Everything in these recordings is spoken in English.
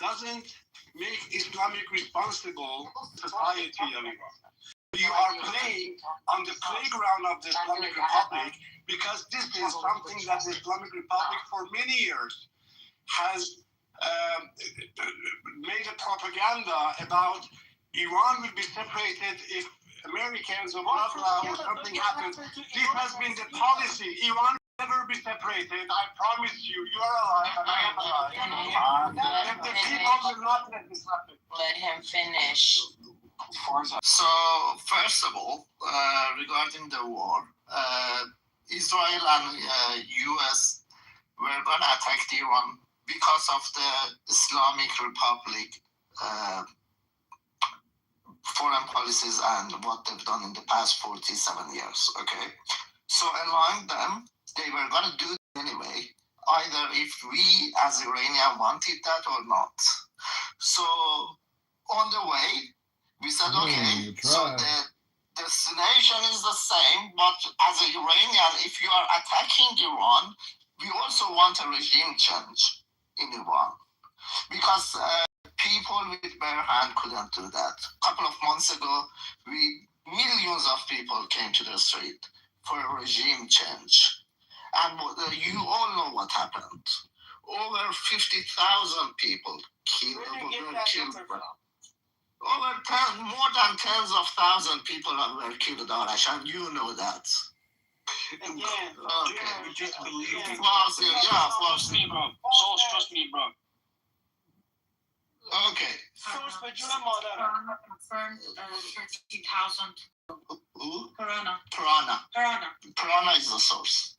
doesn't make Islamic responsible society of Iran. You are playing on the playground of the Islamic Republic because this is something that the Islamic Republic for many years has made a propaganda about. Iran will be separated if Americans or blah blah or something happens. This has been the policy. Iran will never be separated. I promise you. You are alive and I am alive. If the people will not let this happen. Let him finish. So, first of all, regarding the war, Israel and US were going to attack Iran because of the Islamic Republic foreign policies and what they've done in the past 47 years, okay? So allowing them, they were going to do it anyway, either if we as Iranian wanted that or not. So on the way, we said, okay, so the destination is the same, but as an Iranian, if you are attacking Iran, we also want a regime change in Iran. Because people with bare hand couldn't do that. A couple of months ago, millions of people came to the street for a regime change. And you all know what happened. Over 50,000 people killed. More than tens of thousands people were killed, Arash, and you know that. Again, okay. Just believe me. Trust me, bro. Souls, trust me, bro. Okay. Source for your mother. Confirmed 13,000. Who? Piranha is the source.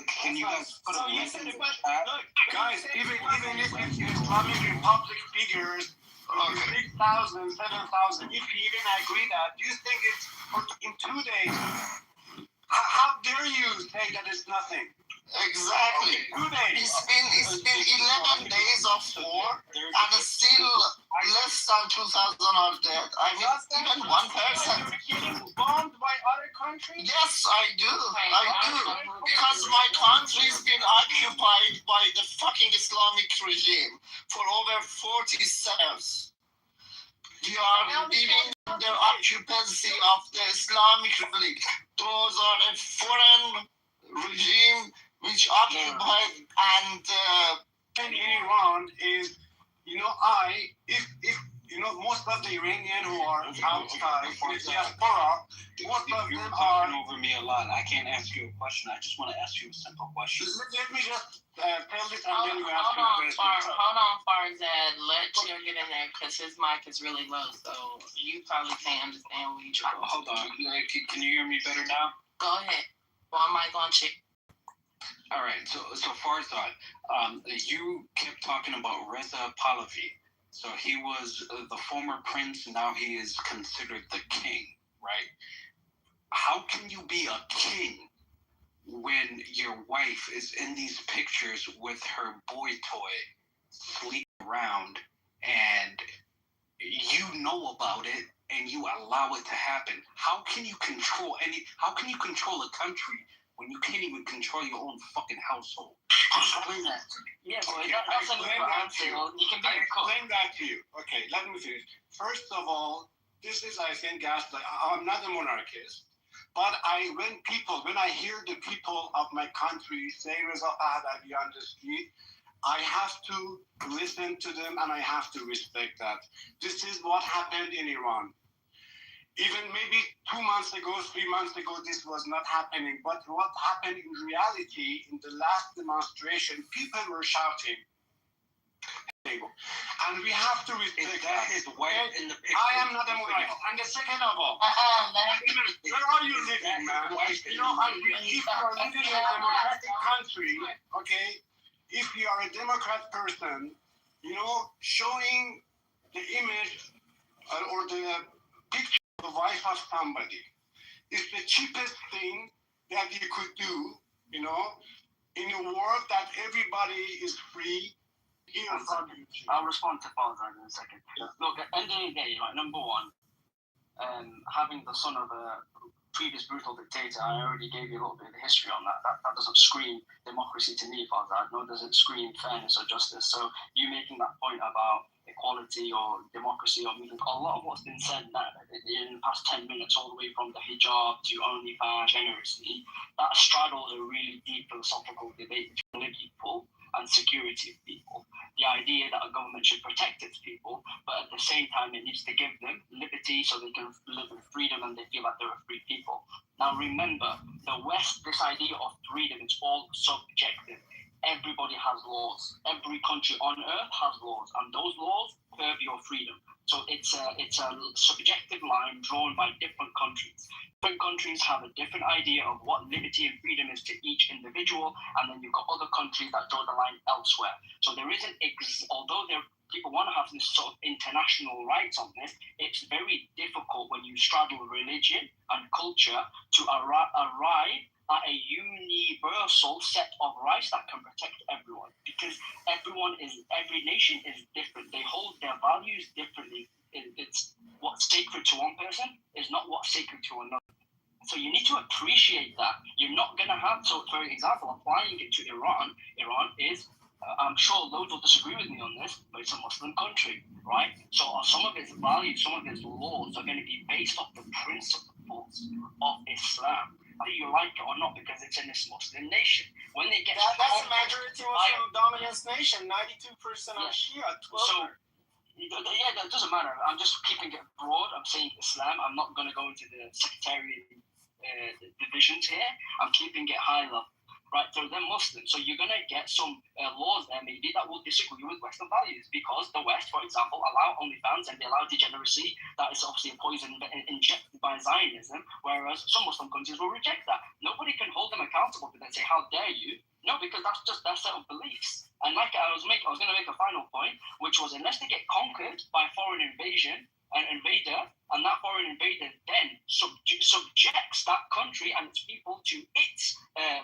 Can you guys put a link in the chat? Guys, even if it's Islamic Republic figures, 6,000, 7,000, if you even agree that, do you think it's in 2 days? How dare you say that it's nothing? Exactly. Okay, 2 days. It's been 11 days of war, and still less than 2,000 are dead. I mean, even one person. You're getting bombed by other countries? Yes, I do. Because my country's been occupied by the fucking Islamic regime for over 40 years. We are living under occupancy of the Islamic Republic. Those are a foreign regime which occupied and in Iran is, most of the Iranian who are outside, the diaspora, most of them are over me a lot. I can't ask you a question. I just want to ask you a simple question. Let me just tell this and then you ask hold me a question. Hold on, Farzad. Let Chill get in there because his mic is really low, so you probably can't understand what you're trying to say. Hold on. Can you hear me better now? Go ahead. One mic on Chill. All right. So Farzad, you kept talking about Reza Pahlavi. So he was the former prince, now he is considered the king, right? How can you be a king when your wife is in these pictures with her boy toy sleeping around and you know about it and you allow it to happen? How can you control a country when you can't even control your own fucking household? Explain that to me. Yeah, well, that's a good answer. You can be I explain that to you. Okay, let me finish. First of all, this is, I think, gaslight. I'm not a monarchist, but when I hear the people of my country say Reza Pahlavi on the street, I have to listen to them and I have to respect that. This is what happened in Iran. Even maybe 2 months ago, 3 months ago, this was not happening. But what happened in reality, in the last demonstration, people were shouting. And we have to respect that. His wife in the picture. I am not a monarchist. And the second of all, where are you living, man? If you are living in a democratic country, okay, if you are a Democrat person, showing the image or the picture the wife of somebody is the cheapest thing that you could do, in a world that everybody is free. I'll respond to Farzad in a second. Yeah. Look, at the end of the day, number one, having the son of a previous brutal dictator. I already gave you a little bit of the history on that. That doesn't scream democracy to me, Farzad, nor does it scream fairness or justice. So you making that point about equality or democracy or movement, a lot of what's been said in the past 10 minutes, all the way from the hijab to OnlyFans generously, that straddles a really deep philosophical debate between people and security of people. The idea that a government should protect its people, but at the same time it needs to give them liberty so they can live in freedom and they feel like they're a free people. Now remember, the West, this idea of freedom is all subjective. Everybody has laws. Every country on earth has laws, and those laws curb your freedom. So it's a subjective line drawn by different countries. Different countries have a different idea of what liberty and freedom is to each individual, and then you've got other countries that draw the line elsewhere. So there isn't, although people want to have this sort of international rights on this, it's very difficult when you straddle religion and culture to arrive at a universal set of rights that can protect everyone, because every nation is different. They hold their values differently. It's what's sacred to one person is not what's sacred to another. So you need to appreciate that. You're not going to have, so for example, applying it to Iran is, I'm sure loads will disagree with me on this, but it's a Muslim country, right? So some of its values, some of its laws are going to be based off the principles of Islam. Whether you like it or not, because it's in this Muslim nation. When they get that's a majority Muslim dominance nation. 92% are Shia. 12. So yeah, that doesn't matter. I'm just keeping it broad. I'm saying Islam. I'm not going to go into the sectarian divisions here. I'm keeping it high level. Right, so they're Muslims. So you're going to get some laws there maybe that will disagree with Western values, because the West, for example, allow OnlyFans and they allow degeneracy. That is obviously a poison injected by Zionism, whereas some Muslim countries will reject that. Nobody can hold them accountable for that. Say, how dare you? No, because that's just their set of beliefs. And like I was going to make a final point, which was, unless they get conquered by foreign invasion, an invader, and that foreign invader then subjects that country and its people to its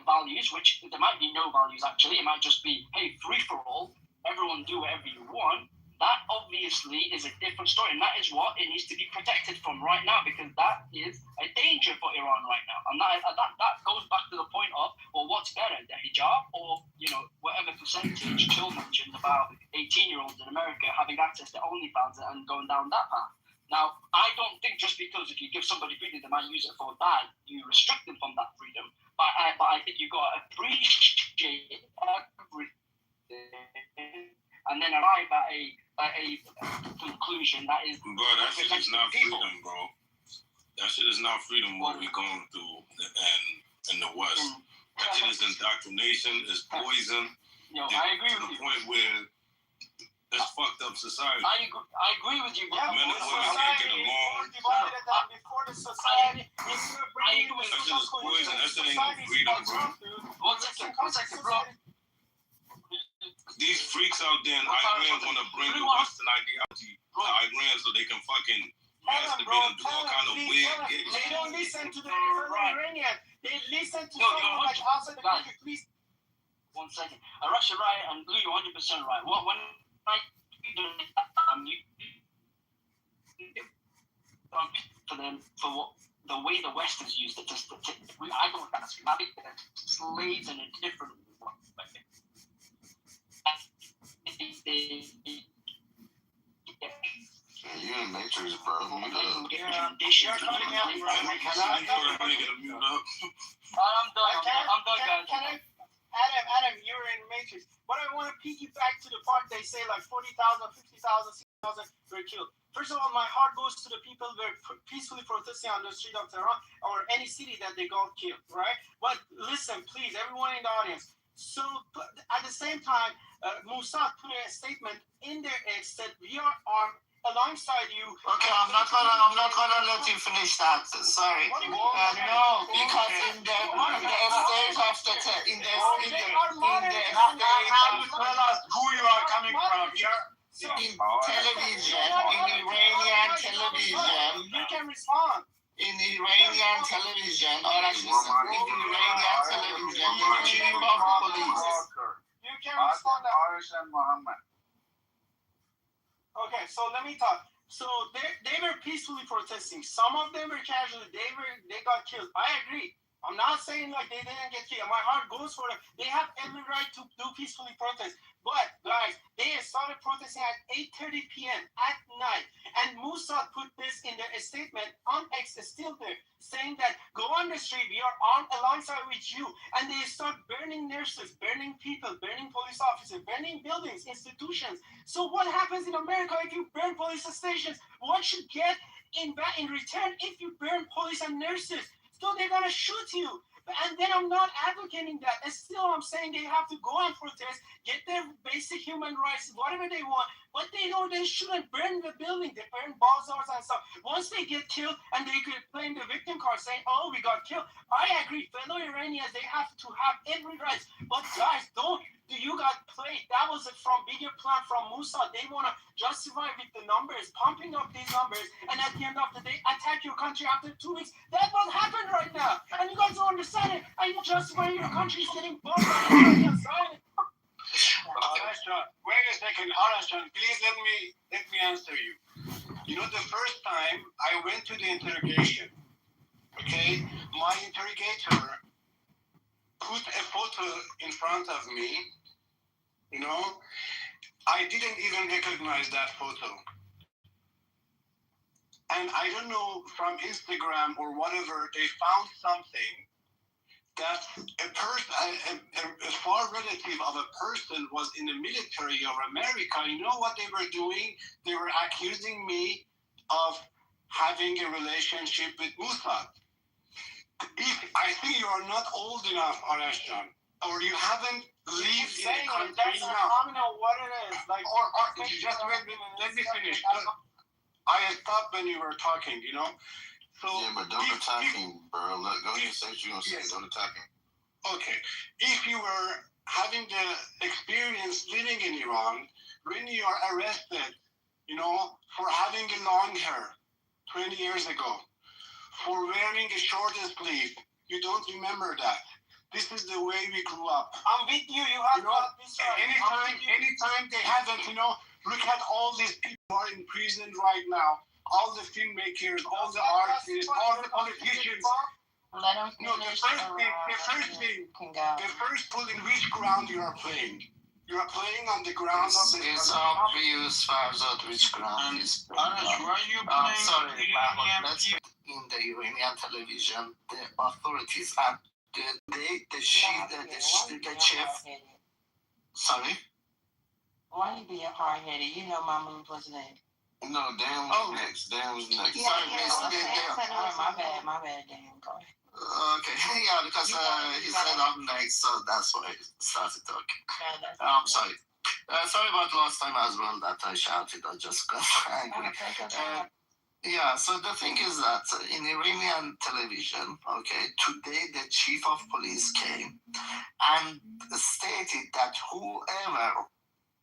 values, which there might be no values actually. It might just be, hey, free for all, everyone do whatever you want. That obviously is a different story, and that is what it needs to be protected from right now, because that is a danger for Iran right now. And that goes back to the point of, well, what's better, the hijab or, whatever percentage Chill mentioned about 18-year-olds in America having access to OnlyFans and going down that path. Now, I don't think just because if you give somebody freedom, they might use it for bad, you restrict them from that freedom. But I think you've got to appreciate everything and then arrive at a conclusion that is... Bro, that shit is not freedom, bro. That shit is not freedom, what we're going through in the West. That shit is indoctrination, it's poison. I agree to with the you. point where it's fucked up society. I agree with you. Yeah, Men and women can't get along. Divided than before the society. If you're bringing That shit is poison. That shit ain't no freedom, bro. One second, bro. These freaks out there in Iran want to bring the Western ideology to Iran so they can fucking masturbate and do all kind of weird gay They shit. don't listen to the Iranian. They listen to someone like outside the country. Please. 1 second. Russia right and Blue, you're 100% right. When I for what the way the West has used it, I don't think that's slaves in a different way. You're in Matrix, bro. You're cutting out. I'm done, guys. Adam, you're in Matrix. But I want to piggyback to the part they say like 40,000, 50,000, 60,000 were killed. First of all, my heart goes to the people who are peacefully protesting on the street of Tehran or any city that they got killed, right? But listen, please, everyone in the audience. So at the same time, Mossad put a statement in their X that we are armed alongside you. Okay, I'm not gonna let you finish that. Sorry. No, because in the state of the tell us who you are coming from. in television, in Iranian television. You can respond. In Iranian television, or actually in Iranian television, the chief of police. You can respond. Okay, so let me talk. So they were peacefully protesting. Some of them were casually. They got killed. I agree. I'm not saying like they didn't get killed. My heart goes for them. They have every right to do peacefully protest. But guys, they started protesting at 8:30 p.m. at night, and Mossad put this in their statement on X, is still there, saying that go on the street, we are on alongside with you, and they start burning nurses, burning people, burning police officers, burning buildings, institutions. So what happens in America if you burn police stations? What you get in return if you burn police and nurses? So they're gonna shoot you. And then I'm not advocating that. And still I'm saying they have to go and protest, get their basic human rights, whatever they want. But they know they shouldn't burn the building. They burn bazaars and stuff. Once they get killed and they could claim the victim card saying, oh, we got killed. I agree. Fellow Iranians, they have to have every right. But guys, you got played. That was from bigger plan from Mossad. They want to justify with the numbers, pumping up these numbers, and at the end of the day, attack your country after 2 weeks. That's what happened right now. And you guys don't understand it. And you justify your country is getting bombed by the Israeli. Wait a second, Arashon, please let me answer you. You know, the first time I went to the interrogation, okay, my interrogator put a photo in front of me, you know, I didn't even recognize that photo. And I don't know, from Instagram or whatever, they found something that a far relative of a person was in the military of America. You know what they were doing? They were accusing me of having a relationship with Mossad. I think you are not old enough, Arashjan, or you haven't lived in a country enough. I don't know what it is. Like, or just let me finish. I stopped when you were talking, you know. So yeah, but don't attack him, bro. Look, go ahead and say what you're going to say. Don't attack him. Okay. If you were having the experience living in Iran, when you are arrested, you know, for having a long hair 20 years ago, for wearing a short sleeve, you don't remember that. This is the way we grew up. I'm with you. You have got this right. Anytime they haven't, you know, look at all these people who are in prison right now. All the filmmakers, all the artists, all the politicians. Let them No, the first pull in which ground you are playing. You are playing on the ground of the... It's obvious, Farzad, which ground is playing on. Sorry, Mahmoud, let's in the Iranian television, the authorities and the chief... Sorry? Why you being hard-headed? You know my mom was next. No, Dan was next. Dan was next. Yeah, Sorry, my bad, Dan. Go ahead. Okay, yeah, because he said I'm next, so that's why I started talking. Sorry. Sorry about last time as well that I shouted. I just got angry. Yeah, so the thing is that in Iranian television, okay, today the chief of police came and stated that whoever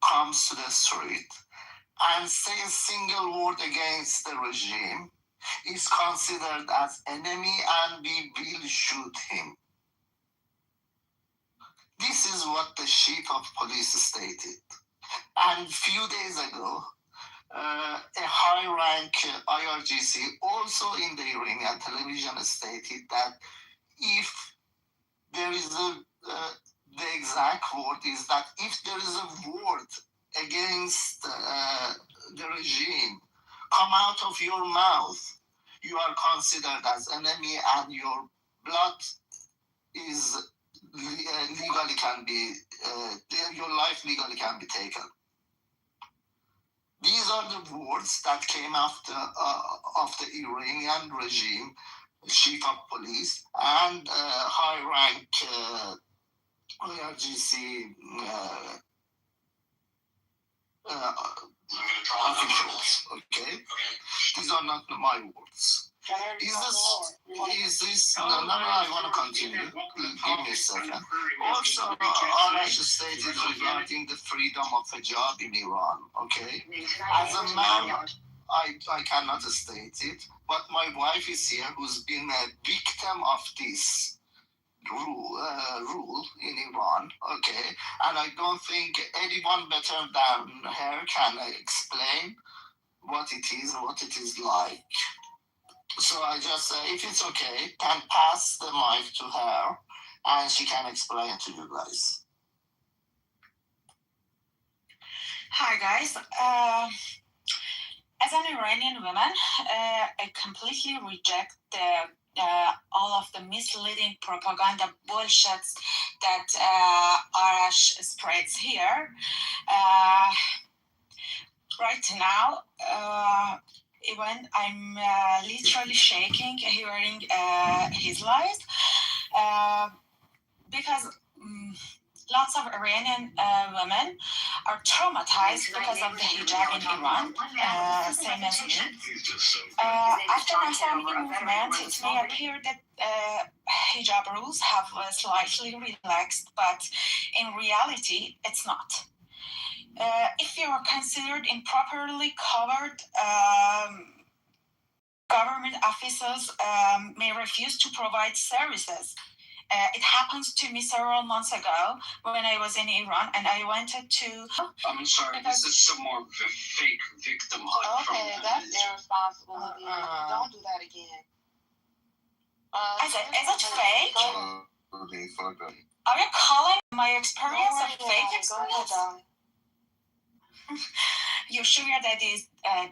comes to the street and say a single word against the regime is considered as enemy and we will shoot him. This is what the chief of police stated. And a few days ago, a high-rank IRGC also in the Iranian television stated that if there is the exact word is that if there is a word against the regime come out of your mouth, you are considered as enemy and your blood is legally can be, your life legally can be taken. These are the words that came after of the Iranian regime, chief of police and high-rank IRGC officials. Okay, these are not my words. Is this? No, I want to continue. Give me a second. Also, Arash stated regarding the freedom of a job in Iran. Okay, as a man, I cannot state it, but my wife is here who's been a victim of this rule in Iran, okay, and I don't think anyone better than her can explain what it is like. So I just say, if it's okay, can pass the mic to her, and she can explain to you guys. Hi guys. As an Iranian woman, I completely reject all of the misleading propaganda bullshits that Arash spreads here. Right now, even I'm literally shaking hearing his lies because lots of Iranian women are traumatized because of the hijab in Iran, same as me. After my movement, it may appear that hijab rules have slightly relaxed, but in reality, it's not. If you are considered improperly covered, government officials may refuse to provide services. It happens to me several months ago when I was in Iran and I wanted to. I'm sorry, this is some more fake victim hunt. Okay, that's irresponsible of you. Don't do that again. Is it fake? Are you calling my experience a fake experience? Your sugar daddy is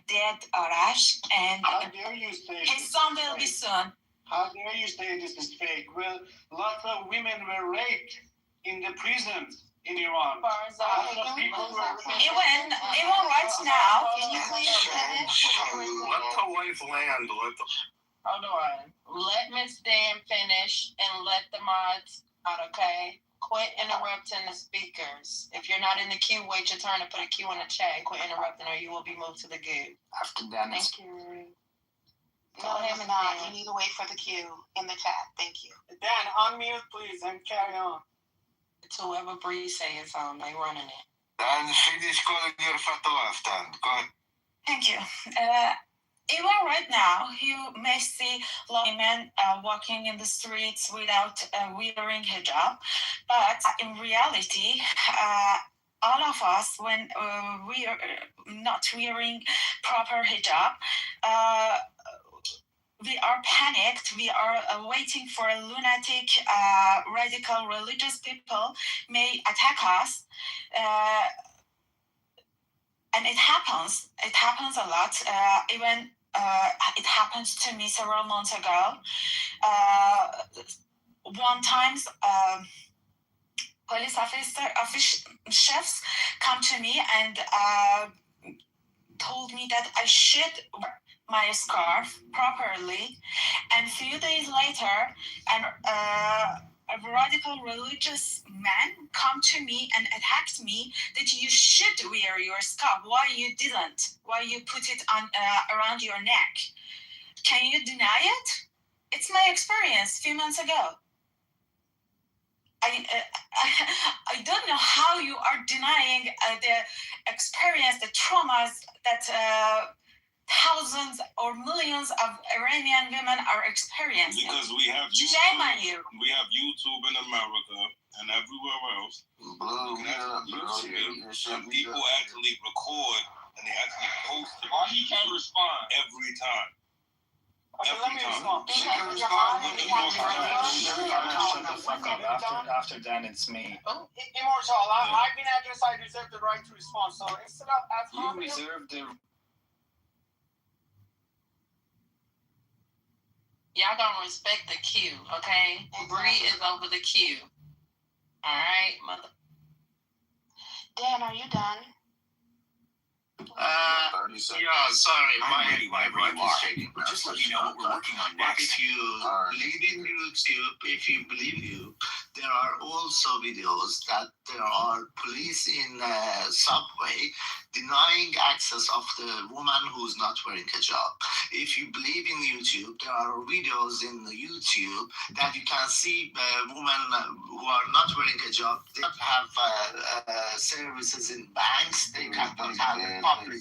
dead, Arash, and How dare you say his son will be soon. How dare you say this is fake? Well, lots of women were raped in the prisons in Iran. Lots of people were Even right now. Let the wife land. Hold on. Let Miss Dan finish and let the mods out, okay? Quit interrupting the speakers. If you're not in the queue, wait your turn to put a queue in the chat. Quit interrupting or you will be moved to the queue. After that, Thank you. No, him not. You need to wait for the queue in the chat. Thank you. Dan, unmute please and carry on. It's whoever Bree say is on, they running it. And finish calling your photo after. Go ahead. Thank you. Even right now, you may see a lot of women walking in the streets without wearing hijab, but in reality, all of us, when we are not wearing proper hijab, we are panicked. We are waiting for a lunatic, radical religious people may attack us. And it happens. It happens a lot. Even it happened to me several months ago. One time, police chefs come to me and told me that I should wear my scarf properly. And a few days later, a radical religious man come to me and attacked me that you should wear your scarf. Why you didn't? Why you put it on around your neck? Can you deny it? It's my experience a few months ago. I don't know how you are denying the experience, the traumas that thousands or millions of Iranian women are experiencing. Because we have Shame on you. We have YouTube in America and everywhere else. And people actually record and they actually post it. Or he can't respond. Every time. Okay, let me respond. She can respond. Shut the fuck up. After Dan, it's me. Immortal, I've been addressed. I reserve the right to respond. So instead of asking You reserve the. Y'all gonna respect the queue, okay? Bree is over the queue. Alright, mother. Dan, are you done? Yeah, sorry, my brain is shaking. Just let me know what we're working on next. If you believe in YouTube, if you believe you, there are also videos that there are police in subway denying access of the woman who's not wearing hijab. If you believe in YouTube, there are videos in YouTube that you can see women who are not wearing hijab. They don't have services in banks. They cannot have public.